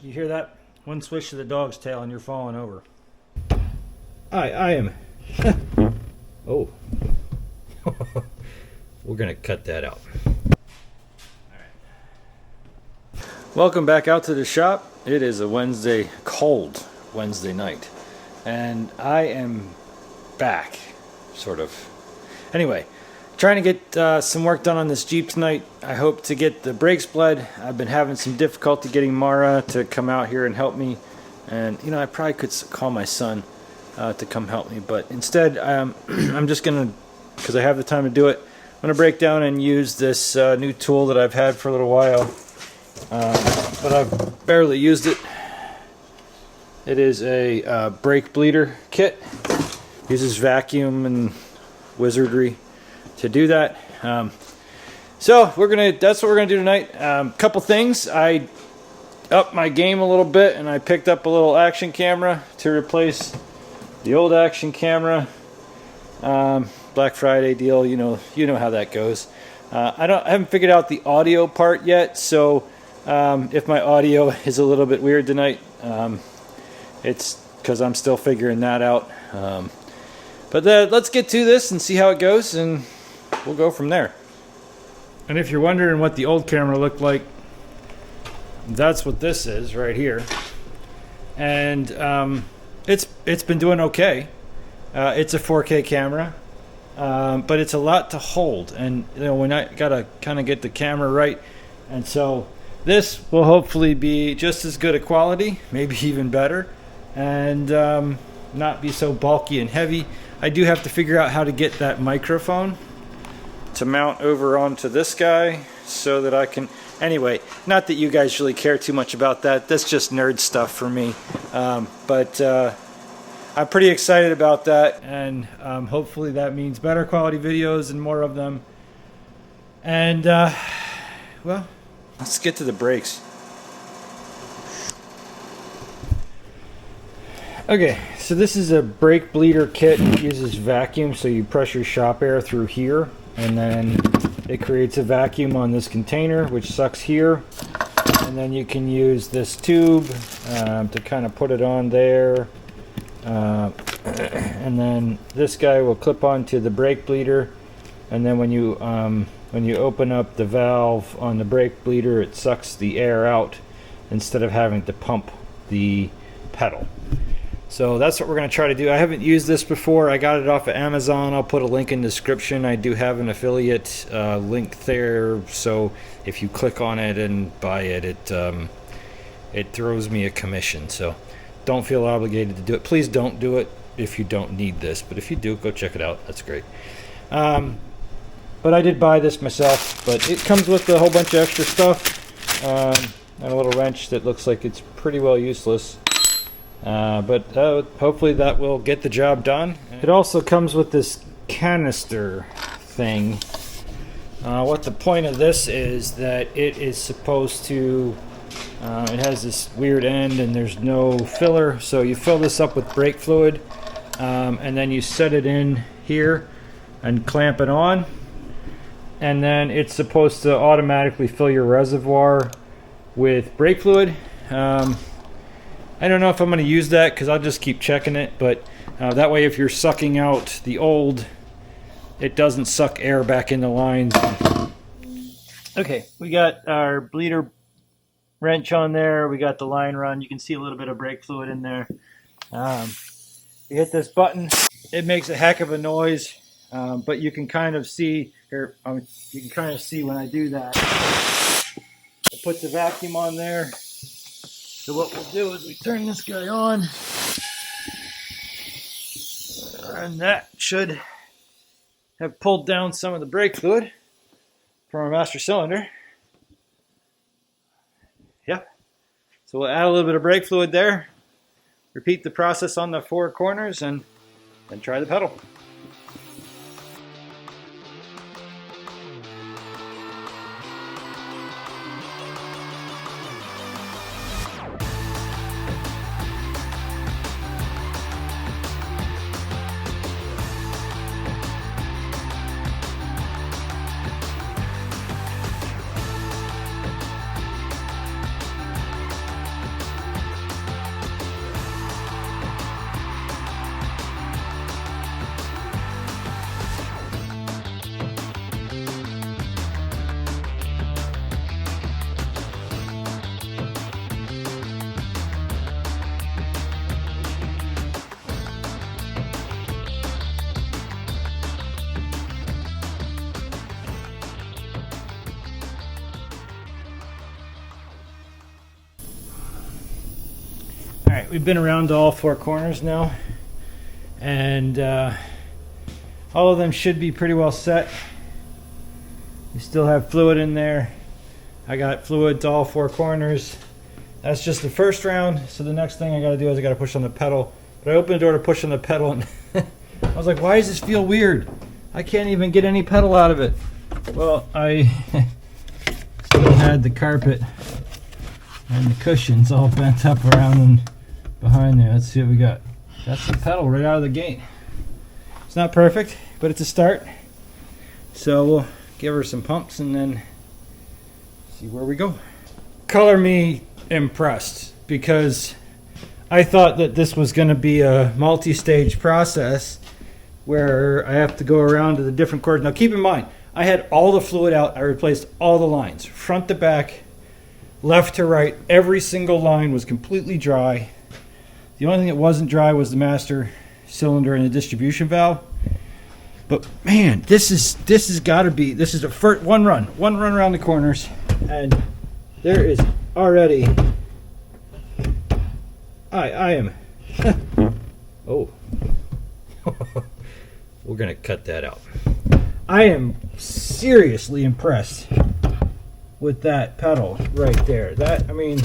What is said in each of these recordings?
You hear that? One swish of the dog's tail and you're falling over. I am. Oh. We're going to cut that out. Welcome back out to the shop. It is a Wednesday, cold Wednesday night. And I am back, sort of. Anyway, trying to get some work done on this Jeep tonight. I hope to get the brakes bled. I've been having some difficulty getting Mara to come out here and help me. And, you know, I probably could call my son to come help me. But instead, I'm just going to, because I have the time to do it, I'm going to break down and use this new tool that I've had for a little while. But I've barely used it. It is a brake bleeder kit. Uses vacuum and wizardry to do that. So that's what we're gonna do tonight. Couple things. I upped my game a little bit and I picked up a little action camera to replace the old action camera. Black Friday deal, you know how that goes. I haven't figured out the audio part yet, so if my audio is a little bit weird tonight, it's because I'm still figuring that out. But let's get to this and see how it goes, and we'll go from there. And if you're wondering what the old camera looked like, that's what this is right here. And it's been doing okay. It's a 4K camera, but it's a lot to hold, and when I gotta kind of get the camera right, and so this will hopefully be just as good a quality, maybe even better, and not be so bulky and heavy. I do have to figure out how to get that microphone to mount over onto this guy so that I can, anyway, not that you guys really care too much about that. That's just nerd stuff for me. But I'm pretty excited about that, and hopefully that means better quality videos and more of them. And, well, let's get to the brakes. Okay, so this is a brake bleeder kit. It uses vacuum, so you press your shop air through here, and then it creates a vacuum on this container, which sucks here. And then you can use this tube to kind of put it on there. And then this guy will clip onto the brake bleeder, and then when you open up the valve on the brake bleeder, it sucks the air out instead of having to pump the pedal. So that's what we're going to try to do. I haven't used this before. I got it off of Amazon. I'll put a link in the description. I do have an affiliate link there, so if you click on it and buy it, it throws me a commission. So don't feel obligated to do it. Please don't do it if you don't need this, but if you do, go check it out. That's great. But I did buy this myself, but it comes with a whole bunch of extra stuff, and a little wrench that looks like it's pretty well useless. But hopefully that will get the job done. It also comes with this canister thing. What the point of this is that it is supposed to, it has this weird end and there's no filler, so you fill this up with brake fluid, and then you set it in here and clamp it on, and then it's supposed to automatically fill your reservoir with brake fluid. I don't know if I'm going to use that because I'll just keep checking it, but that way if you're sucking out the old, it doesn't suck air back in the lines. Okay, we got our bleeder wrench on there. We got the line run. You can see a little bit of brake fluid in there. You hit this button, it makes a heck of a noise, but you can kind of see here. You can kind of see when I do that. It puts a vacuum on there. So what we'll do is we turn this guy on, and that should have pulled down some of the brake fluid from our master cylinder. Yep. So we'll add a little bit of brake fluid there, repeat the process on the four corners, and then try the pedal. Alright, we've been around to all four corners now, and all of them should be pretty well set. You still have fluid in there. I got fluid to all four corners. That's just the first round, so the next thing I gotta do is I gotta push on the pedal. But I opened the door to push on the pedal and I was like, why does this feel weird? I can't even get any pedal out of it. Well, I still had the carpet and the cushions all bent up around and behind there. Let's see what we got. That's the pedal right out of the gate. It's not perfect, but it's a start. So we'll give her some pumps and then see where we go. Color me impressed, because I thought that this was going to be a multi-stage process where I have to go around to the different corners. Now keep in mind, I had all the fluid out. I replaced all the lines, front to back, left to right. Every single line was completely dry. The only thing that wasn't dry was the master cylinder and the distribution valve. But man, this has got to be, this is the first one run around the corners, and there is already, I am, oh, We're gonna cut that out. I am seriously impressed with that pedal right there. That, I mean,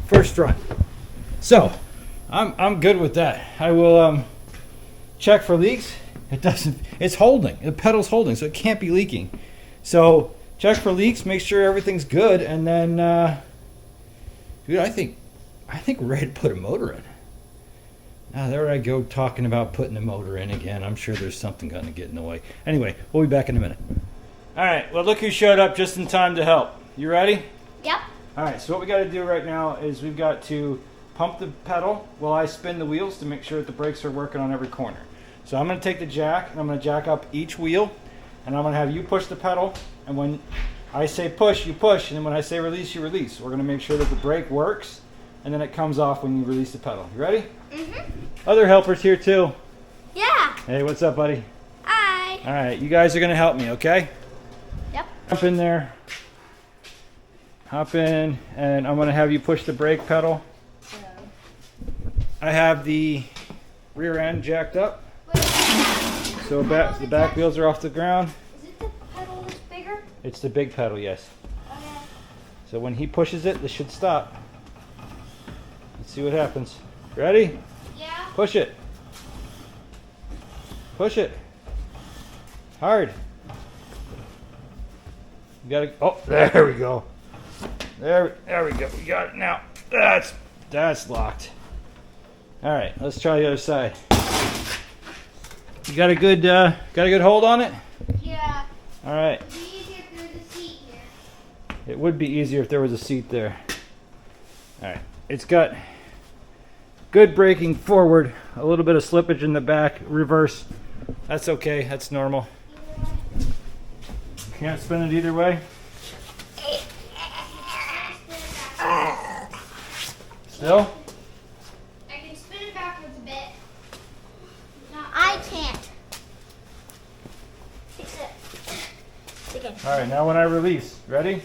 first run. So I'm good with that. I will check for leaks. It doesn't, it's holding, the pedal's holding, so it can't be leaking. So check for leaks, make sure everything's good, and then dude, I think we're ready to put a motor in. Now there I go talking about putting a motor in again. I'm sure there's something going to get in the way. Anyway, we'll be back in a minute. All right, well, look who showed up just in time to help. You ready? Yep. All right, so what we got to do right now is we've got to pump the pedal while I spin the wheels to make sure that the brakes are working on every corner. So I'm going to take the jack and I'm going to jack up each wheel, and I'm going to have you push the pedal, and when I say push, you push, and then when I say release, you release. We're going to make sure that the brake works, and then it comes off when you release the pedal. You ready? Mm-hmm. Other helpers here too. Yeah. Hey, what's up, buddy? Hi. All right, you guys are going to help me, okay? Yep. Jump in there. Hop in, and I'm going to have you push the brake pedal. I have the rear end jacked up, so the back wheels are off the ground. Is it the pedal that's bigger? It's the big pedal, yes. Okay. So when he pushes it, this should stop. Let's see what happens. Ready? Yeah. Push it. Push it. Hard. You gotta, oh, there we go. There we go. We got it now. That's locked. All right, let's try the other side. You got a good hold on it? Yeah. All right. It'd be easier if there was a seat here. It would be easier if there was a seat there. All right. It's got good braking forward, a little bit of slippage in the back, reverse. That's okay. That's normal. Can't spin it either way. Still? I can spin it backwards a bit. No, I can't. Fix it. Again. All right, now when I release, ready?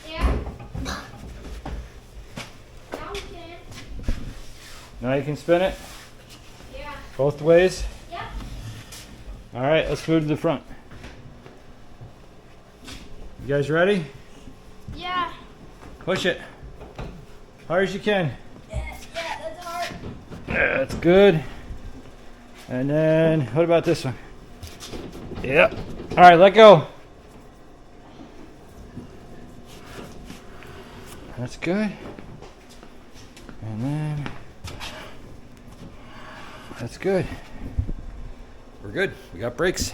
Yeah. Now we can. Now you can spin it Yeah. both ways. Yep. All right, let's move to the front. You guys ready? Yeah. Push it. Hard as you can. Yeah, that's hard. Yeah, that's good. And then, what about this one? Yep. All right, let go. That's good. And then, that's good. We're good. We got brakes.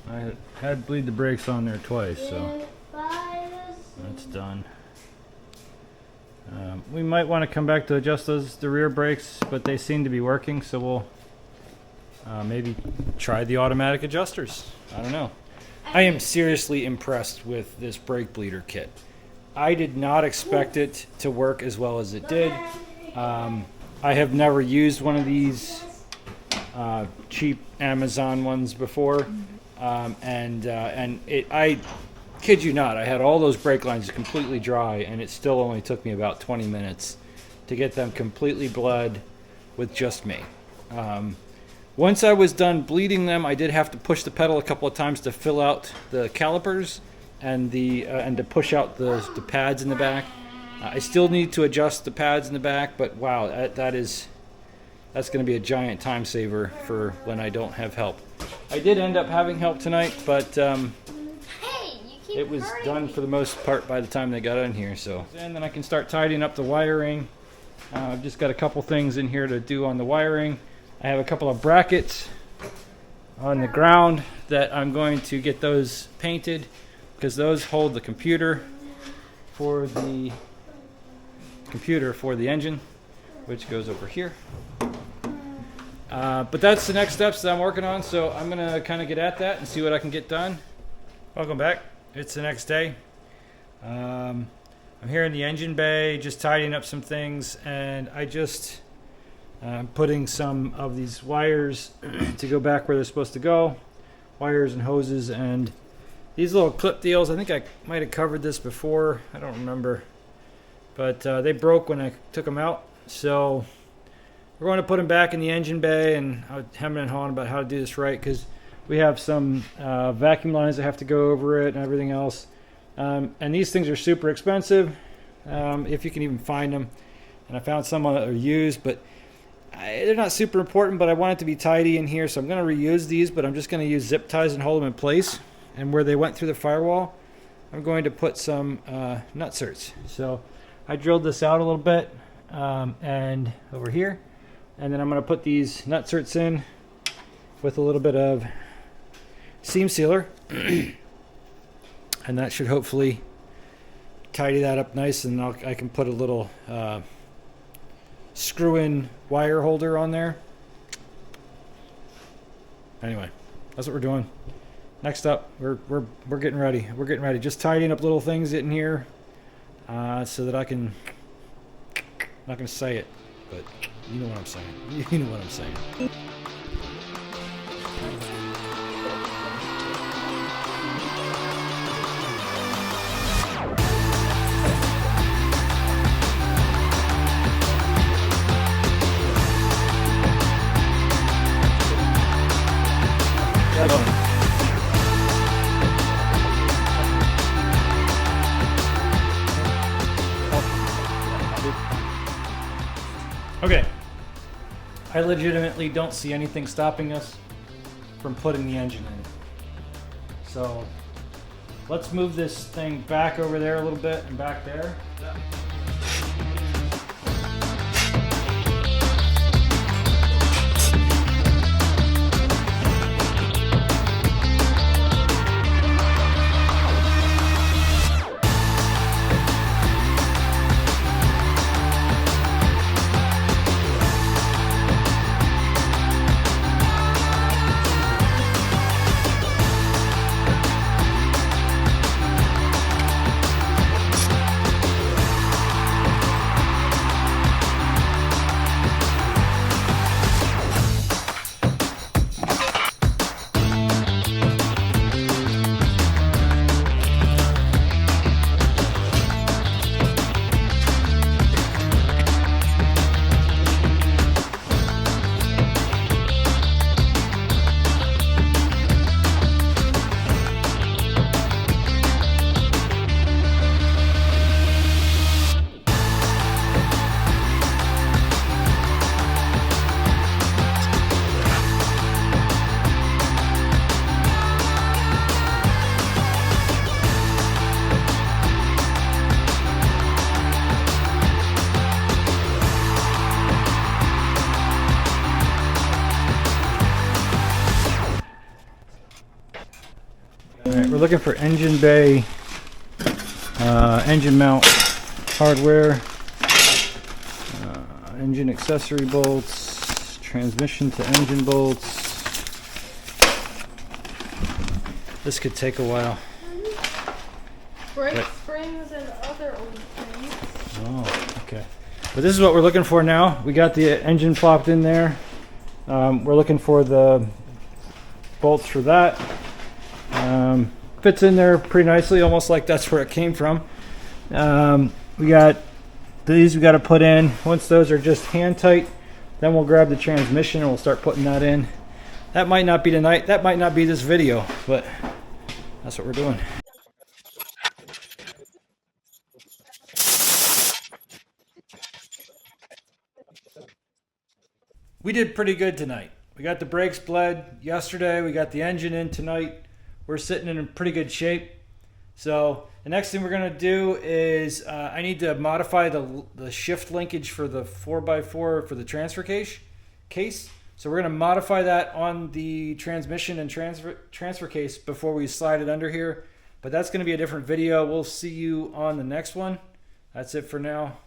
I had to bleed the brakes on there twice, so that's done. We might want to come back to adjust the rear brakes, but they seem to be working, so we'll maybe try the automatic adjusters. I don't know. I am seriously impressed with this brake bleeder kit. I did not expect it to work as well as it did. I have never used one of these cheap Amazon ones before, and I kid you not, I had all those brake lines completely dry, and it still only took me about 20 minutes to get them completely bled with just me. Once I was done bleeding them, I did have to push the pedal a couple of times to fill out the calipers and to push out the pads in the back. I still need to adjust the pads in the back, but wow, that's going to be a giant time saver for when I don't have help. I did end up having help tonight, but it was done for the most part by the time they got in here. So, and then I can start tidying up the wiring. I've just got a couple things in here to do on the wiring. I have a couple of brackets on the ground that I'm going to get those painted, because those hold the computer for the engine, which goes over here. But that's the next steps that I'm working on, so I'm gonna kind of get at that and see what I can get done. Welcome back. It's the next day. I'm here in the engine bay, just tidying up some things, and I'm putting some of these wires to go back where they're supposed to go. Wires and hoses and these little clip deals. I think I might have covered this before. I don't remember. But they broke when I took them out. So we're going to put them back in the engine bay, and I was hemming and hawing about how to do this right, because we have some vacuum lines that have to go over it and everything else. And these things are super expensive, if you can even find them. And I found some that are used, but they're not super important, but I want it to be tidy in here, so I'm going to reuse these, but I'm just going to use zip ties and hold them in place. And where they went through the firewall, I'm going to put some nut certs. So I drilled this out a little bit, and over here, and then I'm going to put these nut certs in with a little bit of seam sealer, and that should hopefully tidy that up nice, and I can put a little screw-in wire holder on there. Anyway, that's what we're doing. Next up, we're getting ready. We're getting ready. Just tidying up little things in here, so that I can. I'm not gonna say it, but you know what I'm saying. You know what I'm saying. Okay, I legitimately don't see anything stopping us from putting the engine in. So let's move this thing back over there a little bit and back there. Alright, we're looking for engine bay, engine mount hardware, engine accessory bolts, transmission to engine bolts. This could take a while. Brake springs and other old things. Oh, okay. But this is what we're looking for now. We got the engine plopped in there. We're looking for the bolts for that. Fits in there pretty nicely, almost like that's where it came from. We got these we got to put in. Once those are just hand tight, then we'll grab the transmission and we'll start putting that in. That might not be tonight, that might not be this video, but that's what we're doing. We did pretty good tonight. We got the brakes bled yesterday. We got the engine in tonight. We're sitting in pretty good shape. So the next thing we're gonna do is I need to modify the shift linkage for the 4x4 for the transfer case. So we're gonna modify that on the transmission and transfer case before we slide it under here. But that's gonna be a different video. We'll see you on the next one. That's it for now.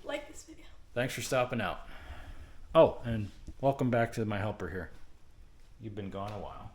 Like this video. Thanks for stopping out. Oh, and welcome back to my helper here. You've been gone a while.